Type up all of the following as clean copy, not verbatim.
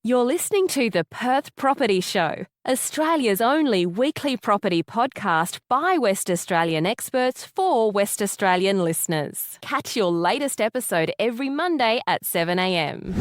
You're listening to the Perth Property Show, Australia's only weekly property podcast by West Australian experts for West Australian listeners. Catch your latest episode every Monday at 7 a.m.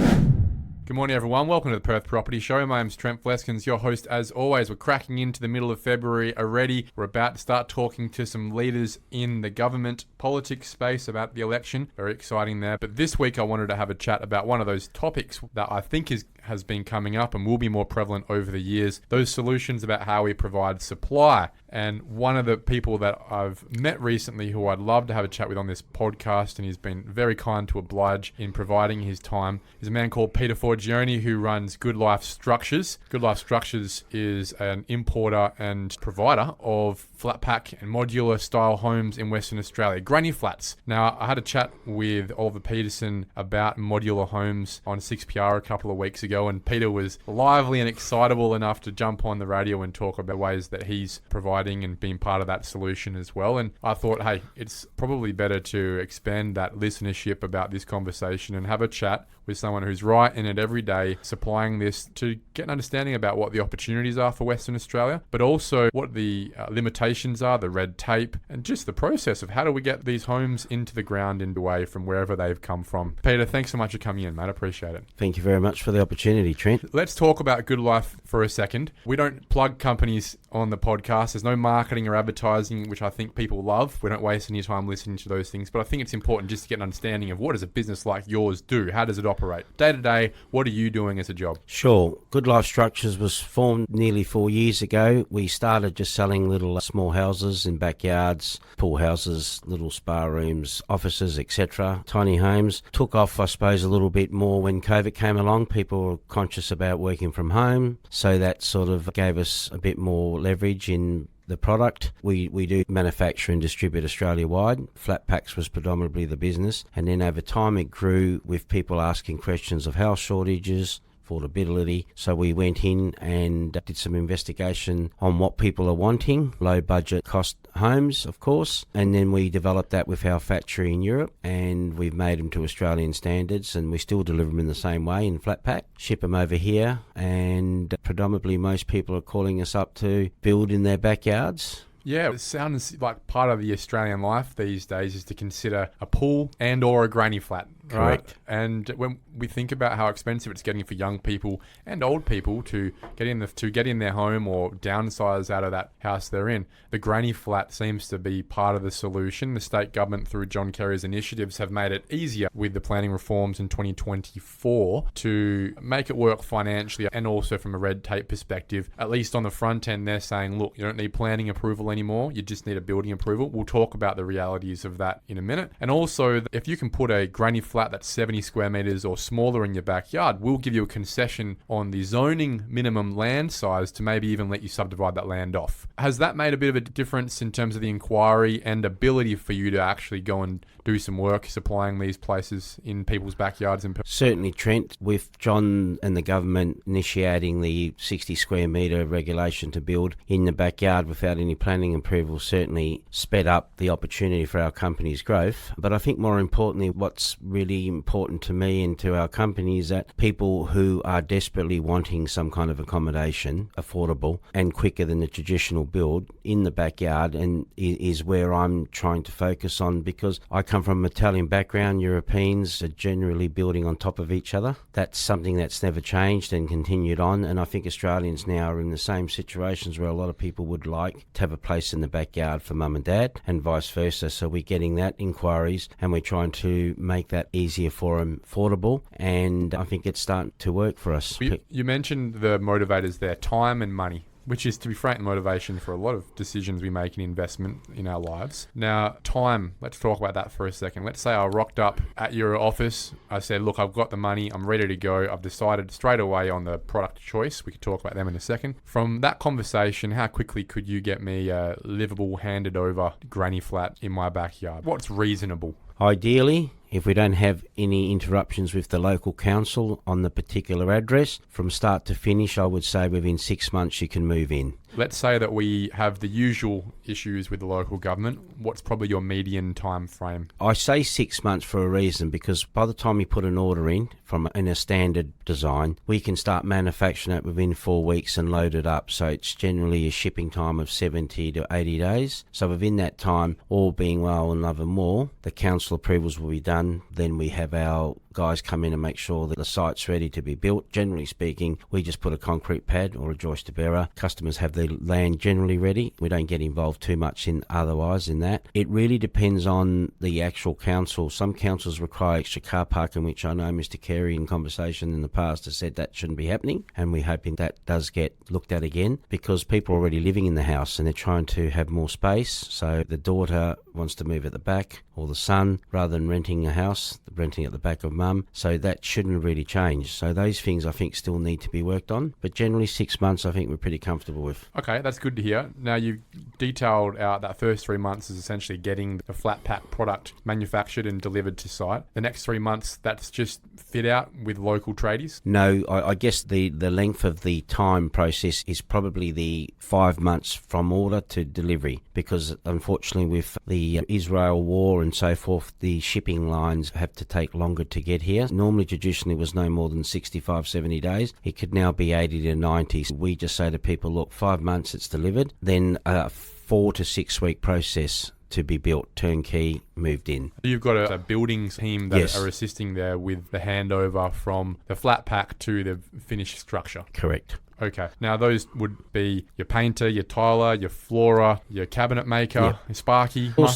Good morning, everyone. Welcome to the Perth Property Show. My name's Trent Fleskens, your host as always. We're cracking into the middle of February already. We're about to start talking to some leaders in the government politics space about the election. Very exciting there. But this week I wanted to have a chat about one of those topics that I think has been coming up and will be more prevalent over the years. Those solutions about how we provide supply. And one of the people that I've met recently who I'd love to have a chat with on this podcast, and he's been very kind to oblige in providing his time, is a man called Peter Forgione, who runs Good Life Structures. Good Life Structures is an importer and provider of flat pack and modular style homes in Western Australia, granny flats. Now, I had a chat with Oliver Peterson about modular homes on 6PR a couple of weeks ago, and Peter was lively and excitable enough to jump on the radio and talk about ways that he's providing and being part of that solution as well. And I thought, hey, it's probably better to expand that listenership about this conversation and have a chat with someone who's right in it every day, supplying this to get an understanding about what the opportunities are for Western Australia, but also what the limitations are, the red tape, and just the process of how do we get these homes into the ground and away from wherever they've come from. Peter, thanks so much for coming in, mate. I appreciate it. Thank you very much for the opportunity, Trent. Let's talk about Good Life for a second. We don't plug companies on the podcast. There's no marketing or advertising, which I think people love. We don't waste any time listening to those things, but I think it's important just to get an understanding of what does a business like yours do? How does it operate? Day to day, what are you doing as a job? Sure. Good Life Structures was formed nearly 4 years ago. We started just selling little small houses in backyards, pool houses, little spa rooms, offices, etc. Tiny homes. Took off, I suppose, a little bit more when COVID came along. People were conscious about working from home, so that sort of gave us a bit more leverage in the product. We do manufacture and distribute Australia-wide. Flat packs was predominantly the business, and then over time it grew with people asking questions of house shortages, affordability. So we went in and did some investigation on what people are wanting, low budget cost homes, of course, and then we developed that with our factory in Europe, and we've made them to Australian standards, and we still deliver them in the same way in flat pack, ship them over here, and predominantly most people are calling us up to build in their backyards. Yeah, it sounds like part of the Australian life these days is to consider a pool and or a granny flat. Correct. Right? And when we think about how expensive it's getting for young people and old people to get in their home or downsize out of that house they're in, the granny flat seems to be part of the solution. The state government, through John Kerry's initiatives, have made it easier with the planning reforms in 2024 to make it work financially and also from a red tape perspective. At least on the front end, they're saying, look, you don't need planning approval anymore. You just need a building approval. We'll talk about the realities of that in a minute. And also, if you can put a granny flat that's 70 square meters or smaller in your backyard, we'll give you a concession on the zoning minimum land size to maybe even let you subdivide that land off. Has that made a bit of a difference in terms of the inquiry and ability for you to actually go and do some work supplying these places in people's backyards? Certainly, Trent, with John and the government initiating the 60 square metre regulation to build in the backyard without any planning approval, certainly sped up the opportunity for our company's growth. But I think more importantly, what's really important to me and to our company is that people who are desperately wanting some kind of accommodation, affordable and quicker than the traditional build in the backyard, and is where I'm trying to focus on, because I come from an Italian background. Europeans are generally building on top of each other. That's something that's never changed and continued on, and I think Australians now are in the same situations where a lot of people would like to have a place in the backyard for mum and dad and vice versa. So we're getting that inquiries and we're trying to make that easier for them, affordable, and I think it's starting to work for us. You mentioned the motivators there, time and money, which is, to be frank, motivation for a lot of decisions we make in investment in our lives. Now, time, let's talk about that for a second. Let's say I rocked up at your office. I said, look, I've got the money. I'm ready to go. I've decided straight away on the product choice. We could talk about them in a second. From that conversation, how quickly could you get me a livable, handed over granny flat in my backyard? What's reasonable? Ideally, if we don't have any interruptions with the local council on the particular address, from start to finish, I would say within 6 months you can move in. Let's say that we have the usual issues with the local government. What's probably your median time frame? I say 6 months for a reason, because by the time you put an order in a standard design, we can start manufacturing it within 4 weeks and load it up. So it's generally a shipping time of 70 to 80 days. So within that time, all being well and love and more, the council approvals will be done. Then we have our guys come in and make sure that the site's ready to be built. Generally speaking, we just put a concrete pad or a joister bearer. Customers have the land generally ready. We don't get involved too much in that. It really depends on the actual council. Some councils require extra car parking, which I know Mr. Carey in conversation in the past has said that shouldn't be happening, and we're hoping that does get looked at again, because people are already living in the house and they're trying to have more space. So the daughter wants to move at the back, or the son, rather than renting a house, renting at the back of mum. So that shouldn't really change. So those things I think still need to be worked on. But generally 6 months I think we're pretty comfortable with. Okay, that's good to hear. Now you've detailed out that first 3 months is essentially getting the flat pack product manufactured and delivered to site. The next 3 months, that's just fit out with local tradies? No, I guess the length of the time process is probably the 5 months from order to delivery, because unfortunately with the Israel war and so forth, the shipping lines have to take longer to get here. Normally, traditionally, was no more than 65, 70 days. It could now be 80 to 90. We just say to people, look, 5 months it's delivered, then a 4 to 6 week process to be built, turnkey, moved in. You've got a building team that Yes. are assisting there with the handover from the flat pack to the finished structure. Correct. Okay. Now, those would be your painter, your tiler, your floorer, your cabinet maker, Yeah. your sparky. All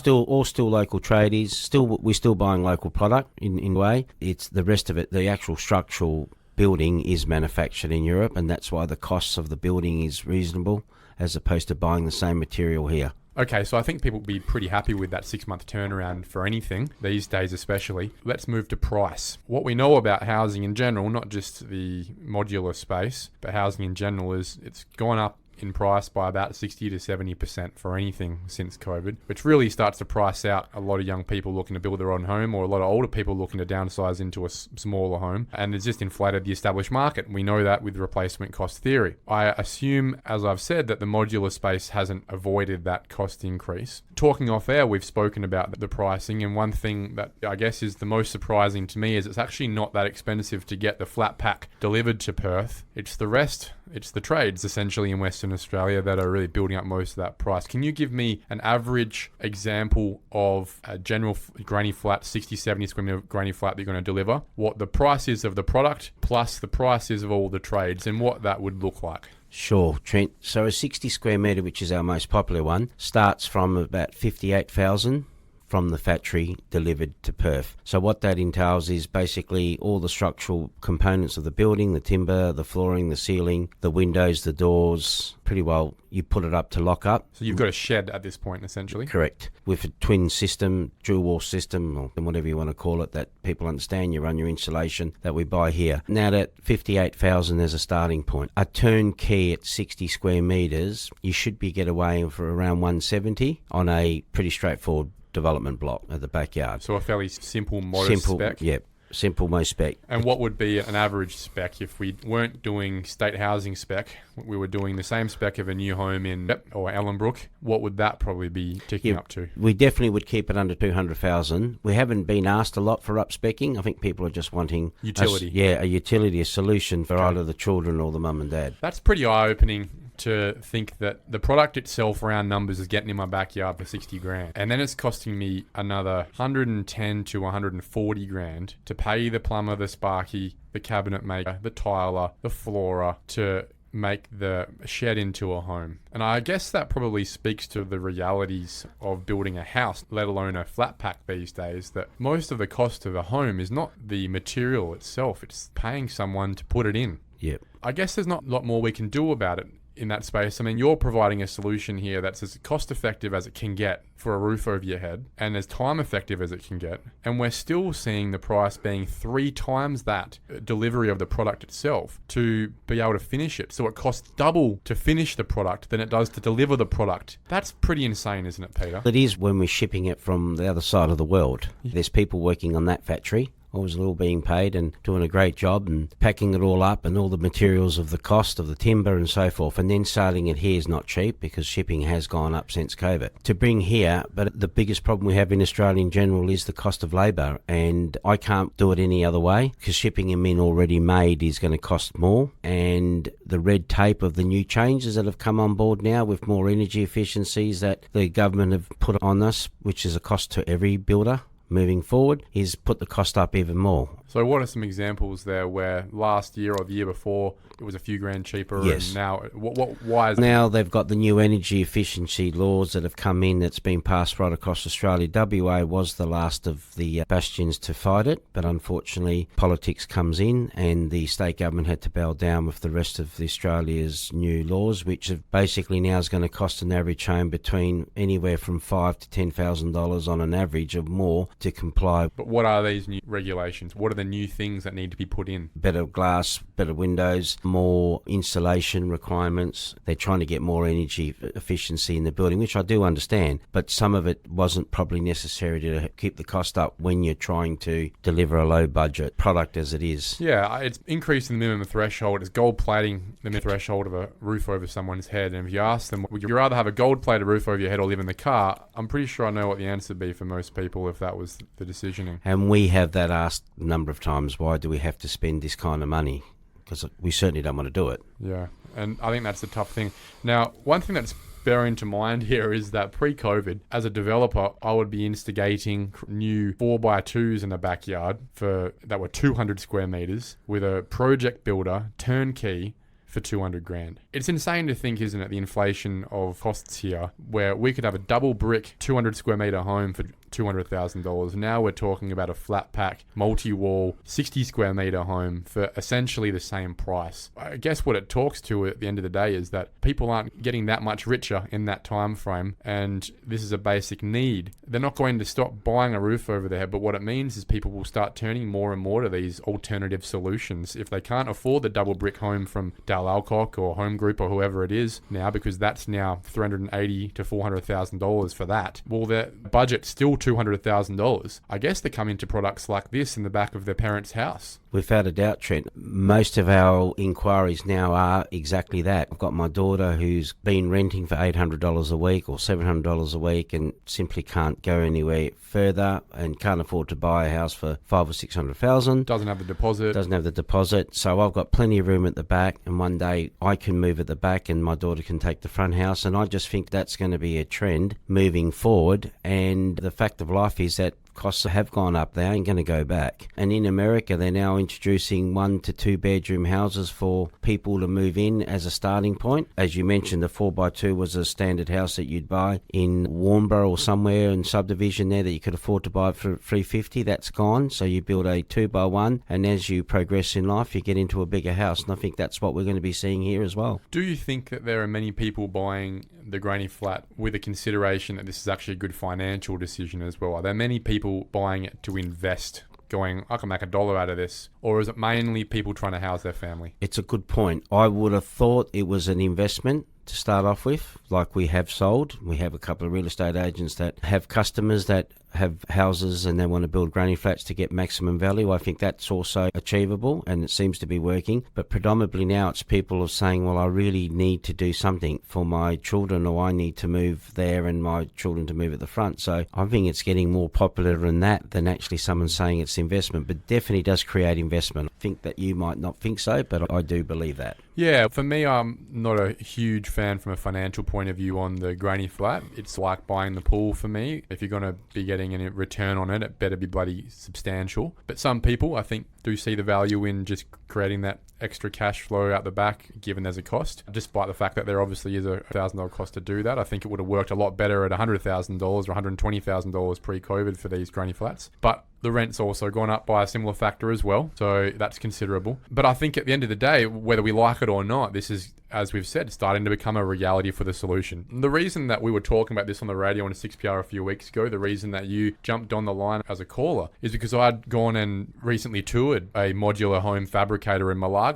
still local tradies. We're still buying local product in a way. It's the rest of it, the actual structural building is manufactured in Europe, and that's why the costs of the building is reasonable as opposed to buying the same material here. Okay, so I think people would be pretty happy with that 6 month turnaround for anything, these days especially. Let's move to price. What we know about housing in general, not just the modular space, but housing in general, is it's gone up in price by about 60 to 70% for anything since COVID, which really starts to price out a lot of young people looking to build their own home, or a lot of older people looking to downsize into a smaller home, and it's just inflated the established market. We know that with replacement cost theory. I assume, as I've said, that the modular space hasn't avoided that cost increase. Talking off air, we've spoken about the pricing, and one thing that I guess is the most surprising to me is it's actually not that expensive to get the flat pack delivered to Perth. It's the rest. It's the trades essentially in Western Australia that are really building up most of that price. Can you give me an average example of a general granny flat, 60, 70 square meter granny flat that you're going to deliver? What the price is of the product plus the price is of all the trades, and what that would look like? Sure, Trent. So a 60 square metre, which is our most popular one, starts from about 58,000 from the factory delivered to Perth. So what that entails is basically all the structural components of the building, the timber, the flooring, the ceiling, the windows, the doors. Pretty well, you put it up to lock up. So you've got a shed at this point, essentially? Correct. With a twin system, dual wall system, or whatever you want to call it, that people understand. You run your insulation that we buy here. Now that 58,000 as a starting point. A turnkey at 60 square metres, you should be get away for around 170 on a pretty straightforward development block at the backyard. So a fairly simple, modest spec? Yep. Simple, most spec. And what would be an average spec if we weren't doing state housing spec? We were doing the same spec of a new home in or Ellenbrook. What would that probably be ticking up to? We definitely would keep it under 200,000. We haven't been asked a lot for up-speccing. I think people are just wanting utility. A utility, a solution for either the children or the mum and dad. That's pretty eye-opening to think that the product itself, round numbers, is getting in my backyard for 60 grand. And then it's costing me another 110 to 140 grand to pay the plumber, the sparky, the cabinet maker, the tiler, the floorer to make the shed into a home. And I guess that probably speaks to the realities of building a house, let alone a flat pack these days, that most of the cost of a home is not the material itself, it's paying someone to put it in. Yep. I guess there's not a lot more we can do about it in that space. I mean, you're providing a solution here that's as cost effective as it can get for a roof over your head and as time effective as it can get. And we're still seeing the price being 3 times that delivery of the product itself to be able to finish it. So it costs double to finish the product than it does to deliver the product. That's pretty insane, isn't it, Peter? It is when we're shipping it from the other side of the world. There's people working on that factory I was all being paid and doing a great job and packing it all up and all the materials of the cost of the timber and so forth. And then sailing it here is not cheap because shipping has gone up since COVID. To bring here, but the biggest problem we have in Australia in general is the cost of labour, and I can't do it any other way because shipping them in already made is going to cost more, and the red tape of the new changes that have come on board now with more energy efficiencies that the government have put on us, which is a cost to every builder moving forward, is put the cost up even more. So what are some examples there where last year or the year before it was a few grand cheaper? Yes. And now, why is now they've got the new energy efficiency laws that have come in that's been passed right across Australia. WA was the last of the bastions to fight it, but unfortunately politics comes in and the state government had to bow down with the rest of Australia's new laws, which have basically now is going to cost an average home between anywhere from $5,000 to $10,000 on an average of more to comply. But what are these new regulations? What are the new things that need to be put in? Better glass, better windows, more insulation requirements. They're trying to get more energy efficiency in the building, which I do understand, but some of it wasn't probably necessary to keep the cost up when you're trying to deliver a low budget product as it is. Yeah, it's increasing the minimum threshold. It's gold plating the minimum threshold of a roof over someone's head. And if you ask them, would you rather have a gold plated roof over your head or live in the car? I'm pretty sure I know what the answer would be for most people if that was the decisioning. And we have that asked a number of times, why do we have to spend this kind of money? Because we certainly don't want to do it. Yeah, and I think that's the tough thing. Now, one thing that's bearing to mind here is that pre-COVID, as a developer, I would be instigating new 4x2s in the backyard that were 200 square meters with a project builder, turnkey, for 200 grand. It's insane to think, isn't it, the inflation of costs here, where we could have a double brick 200 square meter home for $200,000. Now we're talking about a flat pack, multi-wall, 60 square meter home for essentially the same price. I guess what it talks to at the end of the day is that people aren't getting that much richer in that time frame, and this is a basic need. They're not going to stop buying a roof over their head, but what it means is people will start turning more and more to these alternative solutions. If they can't afford the double brick home from Dal Alcock or Home Group or whoever it is now, because that's now $380,000 to $400,000 for that, well, their budget's still $200,000. I guess they come into products like this in the back of their parents' house. Without a doubt, Trent. Most of our inquiries now are exactly that. I've got my daughter who's been renting for $800 a week or $700 a week and simply can't go anywhere further and can't afford to buy a house for $500,000 or $600,000. Doesn't have the deposit. So I've got plenty of room at the back, and one day I can move at the back and my daughter can take the front house, and I just think that's going to be a trend moving forward. And the fact of life is that costs have gone up. They ain't going to go back. And in America, they're now introducing 1 to 2 bedroom houses for people to move in as a starting point. As you mentioned, the 4x2 was a standard house that you'd buy in Warnbro or somewhere in subdivision there that you could afford to buy for $350. That's gone. So you build a 2x1, and as you progress in life, you get into a bigger house. And I think that's what we're going to be seeing here as well. Do you think that there are many people buying the granny flat with a consideration that this is actually a good financial decision as well? Are there many people buying it to invest, going, I can make $1 out of this? Or is it mainly people trying to house their family? It's a good point. I would have thought it was an investment to start off with, like we have sold. We have a couple of real estate agents that have customers that have houses and they want to build granny flats to get maximum value. I think that's also achievable and it seems to be working. But predominantly now it's people are saying, well, I really need to do something for my children, or I need to move there and my children to move at the front. So I think it's getting more popular in that than actually someone saying it's investment, but definitely does create investment. I think that you might not think so, but I do believe that. Yeah, for me, I'm not a huge fan from a financial point of view on the granny flat. It's like buying the pool for me. If you're going to be getting a return on it, it better be bloody substantial. But some people, I think, do see the value in just creating that extra cash flow out the back, given there's a cost. Despite the fact that there obviously is a $1,000 cost to do that, I think it would have worked a lot better at $100,000 or $120,000 pre-COVID for these granny flats. But the rent's also gone up by a similar factor as well, so that's considerable. But I think at the end of the day, whether we like it or not, this is, as we've said, starting to become a reality for the solution. The reason that we were talking about this on the radio on a 6PR a few weeks ago, the reason that you jumped on the line as a caller, is because I'd gone and recently toured a modular home fabricator in Malaga,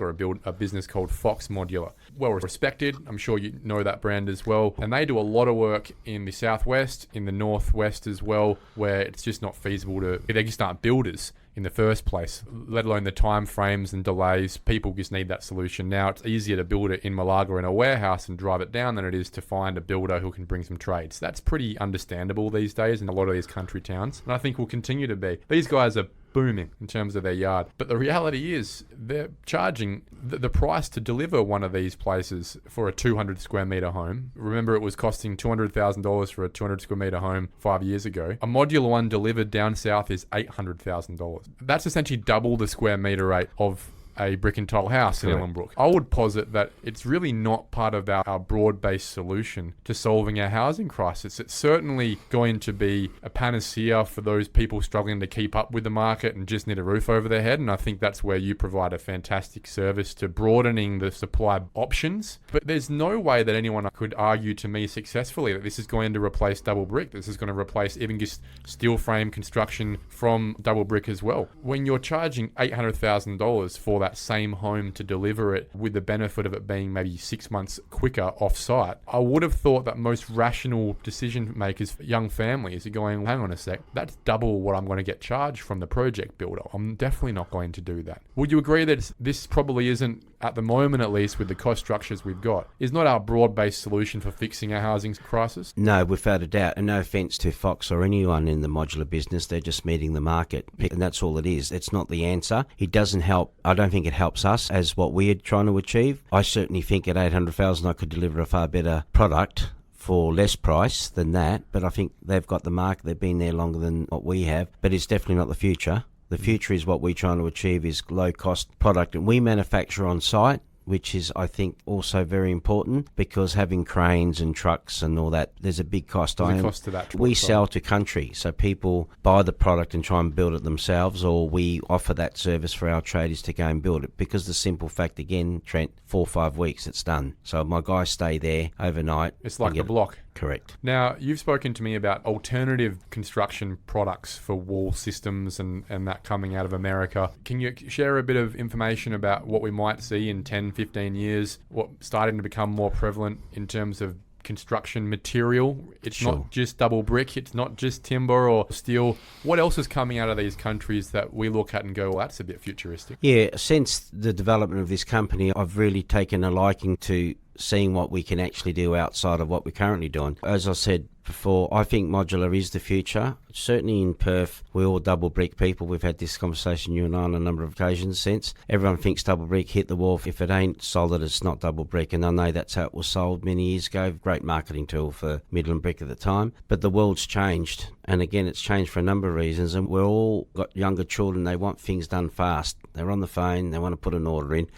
a business called Fox Modular. Well respected, I'm sure you know that brand as well. And they do a lot of work in the southwest, in the northwest as well, where it's just not feasible to, they just aren't builders in the first place, let alone the time frames and delays. People just need that solution. Now it's easier to build it in Malaga in a warehouse and drive it down than it is to find a builder who can bring some trades. That's pretty understandable these days in a lot of these country towns, and I think will continue to be. These guys are booming in terms of their yard. But the reality is they're charging the price to deliver one of these places for a 200 square metre home. Remember, it was costing $200,000 for a 200 square metre home 5 years ago. A modular one delivered down south is $800,000. That's essentially double the square metre rate of a brick and tile house in Ellenbrook. I would posit that it's really not part of our broad-based solution to solving our housing crisis. It's certainly going to be a panacea for those people struggling to keep up with the market and just need a roof over their head, and I think that's where you provide a fantastic service to broadening the supply options. But there's no way that anyone could argue to me successfully that this is going to replace double brick. This is going to replace even just steel frame construction from double brick as well. When you're charging $800,000 for that same home to deliver it with the benefit of it being maybe 6 months quicker off-site, I would have thought that most rational decision makers, young families, are going, hang on a sec, that's double what I'm going to get charged from the project builder. I'm definitely not going to do that. Would you agree that this probably isn't, at the moment at least, with the cost structures we've got, is not our broad-based solution for fixing our housing crisis? No, without a doubt. And no offence to Fox or anyone in the modular business, they're just meeting the market. And that's all it is. It's not the answer. It doesn't help. I don't think it helps us as what we're trying to achieve. I certainly think at $800,000 I could deliver a far better product for less price than that. But I think they've got the market. They've been there longer than what we have. But it's definitely not the future. The future is what we're trying to achieve is low-cost product. And we manufacture on site, which is, I think, also very important because having cranes and trucks and all that, there's a big cost. There's a cost to that. We sell to country, so people buy the product and try and build it themselves, or we offer that service for our tradies to go and build it because the simple fact, again, Trent, 4 or 5 weeks, it's done. So my guys stay there overnight. It's like the block. Correct. Now, you've spoken to me about alternative construction products for wall systems and that coming out of America. Can you share a bit of information about what we might see in 10, 15 years, what's starting to become more prevalent in terms of construction material? It's Sure. not just double brick, it's not just timber or steel. What else is coming out of these countries that we look at and go, well, that's a bit futuristic? Yeah, since the development of this company, I've really taken a liking to seeing what we can actually do outside of what we're currently doing. As I said before, I think modular is the future. Certainly in Perth, we're all double brick people. We've had this conversation, you and I, on a number of occasions since. Everyone thinks double brick, hit the wall. If it ain't solid, it's not double brick. And I know that's how it was sold many years ago. Great marketing tool for Midland Brick at the time. But the world's changed. And again, it's changed for a number of reasons. And we're all got younger children. They want things done fast. They're on the phone. They want to put an order in.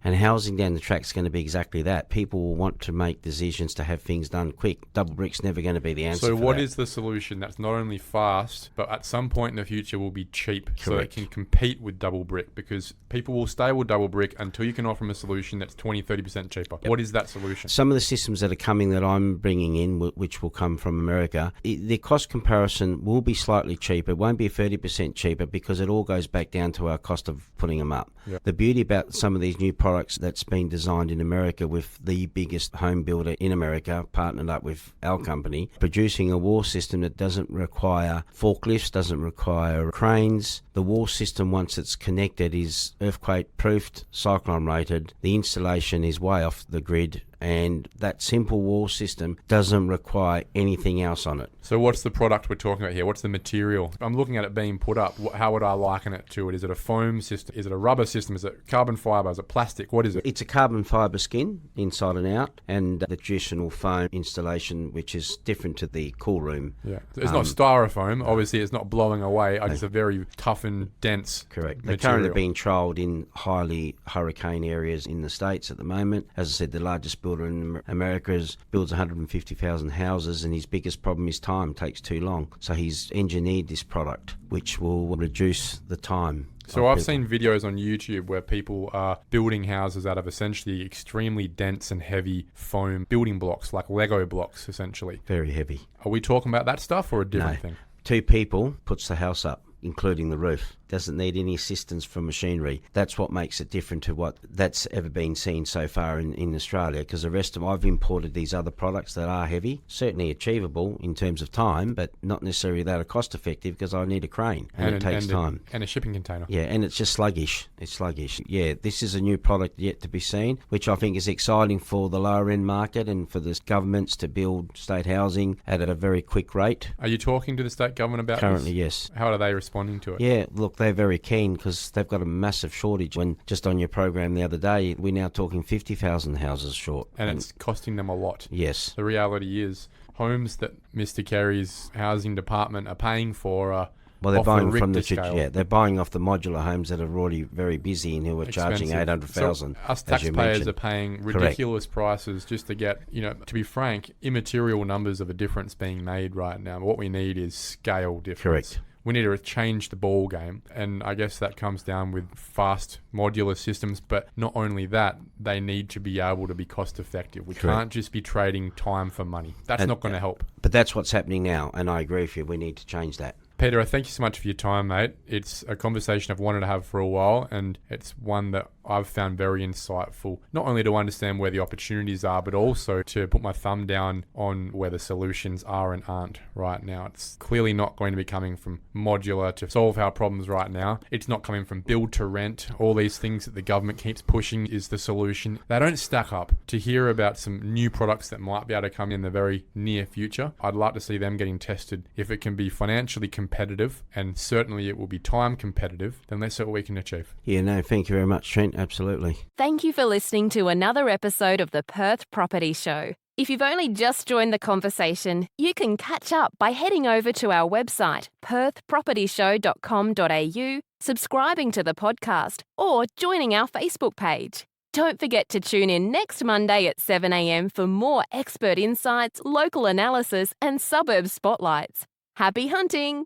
And housing down the track is going to be exactly that. People will want to make decisions to have things done quick. Double brick's never going to be the answer. So what is the solution that's not only fast, but at some point in the future will be cheap? Correct. So it can compete with double brick, because people will stay with double brick until you can offer them a solution that's 20, 30% cheaper. Yep. What is that solution? Some of the systems that are coming that I'm bringing in, which will come from America, the cost comparison will be slightly cheaper. It won't be 30% cheaper because it all goes back down to our cost of putting them up. Yep. The beauty about some of these new products that's been designed in America with the biggest home builder in America, partnered up with our company, producing a wall system that doesn't require forklifts, doesn't require cranes. The wall system, once it's connected, is earthquake-proofed, cyclone-rated. The installation is way off the grid, and that simple wall system doesn't require anything else on it. So what's the product we're talking about here? What's the material? I'm looking at it being put up. How would I liken it to it? Is it a foam system? Is it a rubber system? Is it carbon fibre? Is it plastic? What is it? It's a carbon fibre skin, inside and out, and the traditional foam installation, which is different to the cool room. Yeah, it's not styrofoam. Obviously, it's not blowing away. It's a very tough and dense Correct. material. They're currently being trialled in highly hurricane areas in the States at the moment. As I said, the largest builder in America builds 150,000 houses, and his biggest problem is time. Takes too long. So he's engineered this product, which will reduce the time. So I've seen videos on YouTube where people are building houses out of essentially extremely dense and heavy foam building blocks, like Lego blocks, essentially. Very heavy. Are we talking about that stuff or a different thing? 2 people puts the house up, including the roof. doesn't need any assistance from machinery. That's what makes it different to what that's ever been seen so far in Australia, because the rest of I've imported these other products that are heavy, certainly achievable in terms of time, but not necessarily that are cost effective because I need a crane and it takes time. And a shipping container. Yeah, and it's just sluggish. It's sluggish. Yeah, this is a new product yet to be seen, which I think is exciting for the lower end market and for the governments to build state housing at a very quick rate. Are you talking to the state government about Currently, this? yes. How are they responding to it? Yeah, look, they're very keen because they've got a massive shortage. When just on your program the other day, we're now talking 50,000 houses short. And it's costing them a lot. Yes. The reality is homes that Mr. Kerry's housing department are paying for are Well, they're off a buying from Richter the scale. they're buying off the modular homes that are already very busy and who are charging Expensive. 800,000. So us as you taxpayers mentioned. are paying Correct. ridiculous prices just to get, to be frank, immaterial numbers of a difference being made right now. What we need is scale difference. Correct. We need to change the ball game, and I guess that comes down with fast modular systems, but not only that, they need to be able to be cost effective. We Correct. can't just be trading time for money. That's not going to help. But that's what's happening now, and I agree with you. We need to change that. Peter, I thank you so much for your time, mate. It's a conversation I've wanted to have for a while, and it's one that I've found very insightful, not only to understand where the opportunities are, but also to put my thumb down on where the solutions are and aren't right now. It's clearly not going to be coming from modular to solve our problems right now. It's not coming from build to rent. All these things that the government keeps pushing is the solution. They don't stack up. To hear about some new products that might be able to come in the very near future, I'd like to see them getting tested. If it can be financially competitive, and certainly it will be time competitive, then let's see what we can achieve. Yeah, no, thank you very much, Trent. Absolutely. Thank you for listening to another episode of the Perth Property Show. If you've only just joined the conversation, you can catch up by heading over to our website, perthpropertyshow.com.au, subscribing to the podcast, or joining our Facebook page. Don't forget to tune in next Monday at 7 a.m. for more expert insights, local analysis, and suburb spotlights. Happy hunting!